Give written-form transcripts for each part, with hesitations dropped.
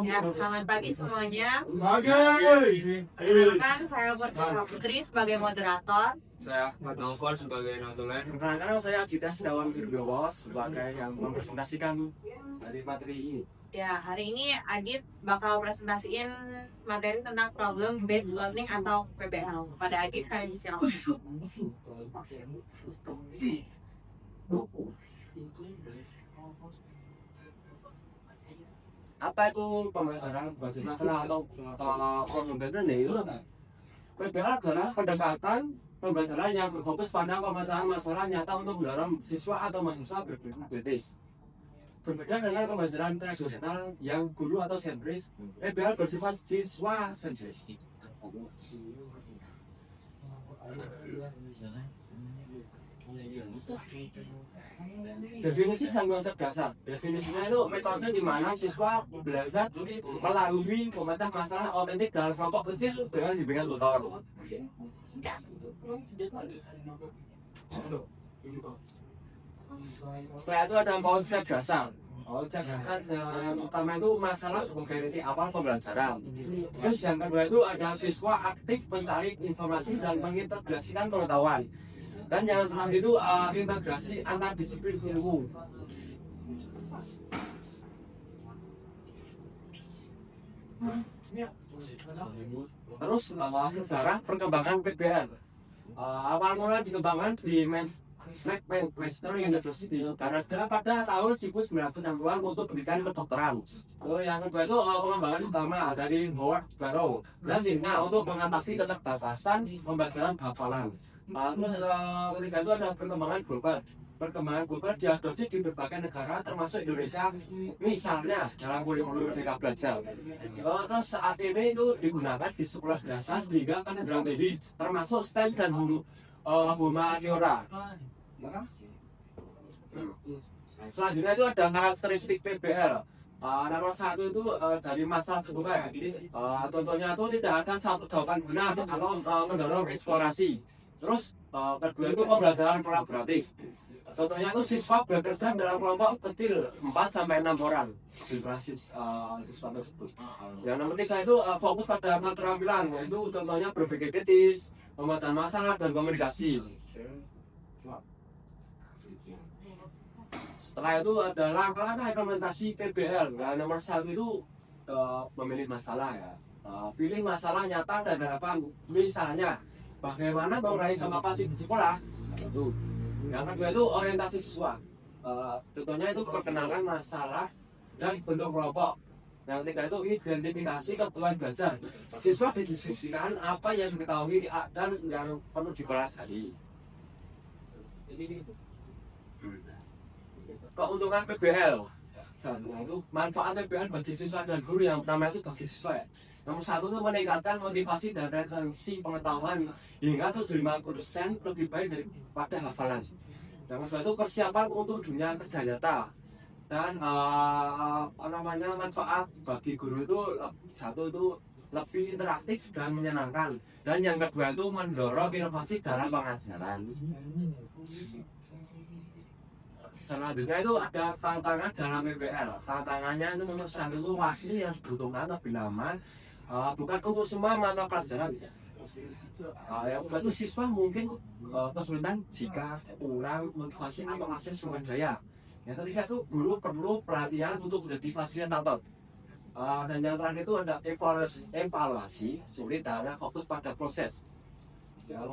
Ya, selamat pagi semuanya. Pagi. Perkenalkan, saya Bersama Putri sebagai moderator. Saya Ahmad Nalfon sebagai notulen. Perkenalkan saya Aditya Sedawan Wirjowo sebagai yang mempresentasikan dari materi ini. Ya, hari ini Adit bakal presentasiin materi tentang problem based learning atau PBL. Pada Adit, kalian silakan. Apa itu pembelajaran basis masalah atau problem based learning? PBL adalah pendekatan pembelajaran yang berfokus pada pemecahan masalah nyata untuk mendorong siswa atau mahasiswa berpikir kritis. Berbeda dengan pembelajaran tradisional yang guru atau sentris, PBL bersifat siswa sentris. Definisi dan konsep dasar. Definisinya itu metode di mana siswa belajar melalui memecah masalah otentik dalam kelompok kecil dengan bimbingan tutor. Setelah itu ada konsep dasar. Konsep dasar yang utama itu masalah sebagai titik awal pembelajaran. Terus yang kedua itu ada siswa aktif mencari informasi dan mengintegrasikan pengetahuan. Dan yang selanjutnya itu integrasi antar disiplin ilmu. Terus sejarah perkembangan PBL. Awal mula dikembangkan di Manchester University Kanada pada tahun 1960-an untuk pendidikan kedokteran. Yang kedua itu pengembangan utama dari Howard Barrow dan Zina untuk mengatasi keterbatasan pembelajaran hafalan. Terus ketiga itu ada perkembangan global. Perkembangan global diadopsi di berbagai negara termasuk Indonesia, misalnya dalam kurikulum Merdeka Belajar. Terus saat ini itu digunakan di sekolah dasar hingga pendidikan tinggi termasuk STEM dan humaniora. Selanjutnya itu ada karakteristik PBL. Nomor satu itu dari masalah terbuka ya. Contohnya itu tidak ada satu jawaban benar kalau mendorong eksplorasi. Terus kedua itu pembelajaran kolaboratif. Contohnya itu siswa bekerja dalam kelompok kecil 4-6 orang siswa tersebut. Yang nomor tiga itu fokus pada keterampilan, yaitu contohnya berpikir kritis, memecahkan masalah dan komunikasi. Setelah itu ada langkah-langkah implementasi PBL. Nah, nomor satu itu memilih masalah ya. Pilih masalah nyata dan harapan. Misalnya bagaimana mengurangi sampah plastik di sekolah? Itu. Yang kedua itu orientasi siswa. Contohnya itu perkenalkan masalah dan bentuk kelompok. Yang ketiga itu identifikasi kebutuhan belajar. Siswa didiskusikan apa yang diketahui dan yang perlu dipelajari. Keuntungan PBL. Selanjutnya itu manfaat PBL bagi siswa dan guru. Yang pertama itu bagi siswa ya. Nomor satu itu meningkatkan motivasi dan retensi pengetahuan hingga 75% lebih baik daripada hafalan. Yang kedua itu persiapan untuk dunia kerja nyata. Dan manfaat bagi guru itu satu itu lebih interaktif dan menyenangkan. Dan yang kedua itu mendorong inovasi dalam pengajaran. Selanjutnya itu ada tantangan dalam PBL. Tantangannya itu nomor satu itu waktu yang dibutuhkan lebih lama. Bukan untuk semua mata pelajaran. Yang kedua itu siswa mungkin kesulitan jika kurang motivasi atau akses sumber daya. Yang ketiga itu guru perlu pelatihan untuk menjadi fasilitator. Dan yang terakhir itu ada evaluasi sulit karena fokus pada proses. Yang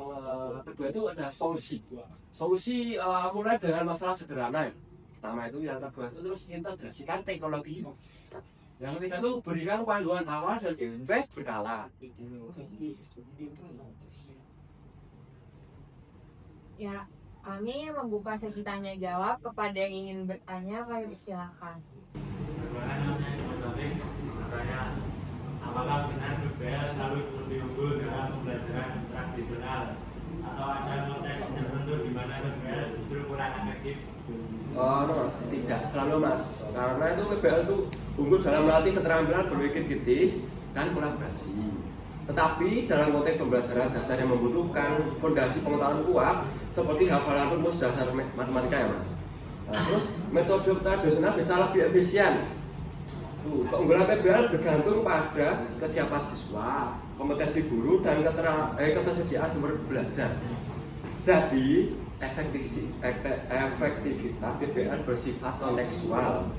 kedua itu ada solusi. Solusi mulai dengan masalah sederhana. Pertama itu, yang kedua itu terus integrasikan teknologi. Yang ketiga itu berikan panduan awal dan feedback berkala. Ya, kami membuka sesi tanya jawab. Kepada yang ingin bertanya, kami silakan. Apakah benar PBL selalu lebih unggul dalam pembelajaran tradisional atau ada konteks tertentu di mana PBL justru kurang efektif? Mas, tidak selalu mas, karena itu PBL itu unggul dalam melatih keterampilan berpikir kritis dan kolaborasi. Tetapi dalam konteks pembelajaran dasar yang membutuhkan fondasi pengetahuan kuat seperti hafalan rumus dasar matematika ya mas. Terus metode tradisional bisa lebih efisien Keunggulan PBL bergantung pada kesiapan siswa, kompetensi guru, dan ketersediaan sumber belajar. Jadi, efektivitas PBL bersifat kontekstual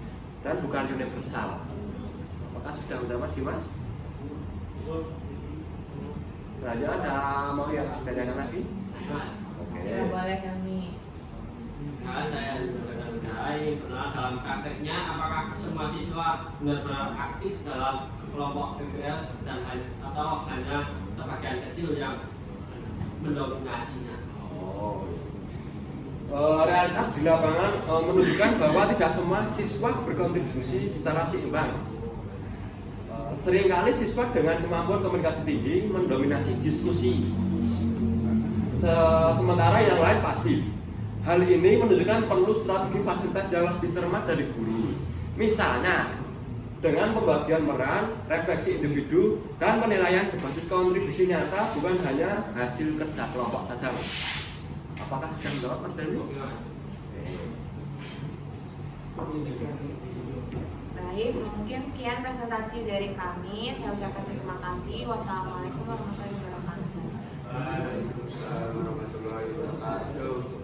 dan bukan universal. Apakah sudah mendapat Dimas? Selanjutnya ada mau yang ditanyakan lagi? Oke. Ya, boleh kami. Nah, saya benar-benar pernah dalam prakteknya apakah semua siswa benar-benar aktif dalam kelompok PBL dan atau hanya sebagian kecil yang mendominasinya? Realitas di lapangan menunjukkan bahwa tidak semua siswa berkontribusi secara seimbang. Seringkali siswa dengan kemampuan komunikasi tinggi mendominasi diskusi, sementara yang lain pasif. Hal ini menunjukkan perlu strategi fasilitas yang lebih cermat dari guru. Misalnya, dengan pembagian peran, refleksi individu, dan penilaian berbasis kontribusi nyata, bukan hanya hasil kerja kelompok saja. Apakah sudah menjawab Mas Dewi? Baik, mungkin sekian presentasi dari kami. Saya ucapkan terima kasih. Wassalamualaikum warahmatullahi wabarakatuh. Waalaikumsalam warahmatullahi wabarakatuh.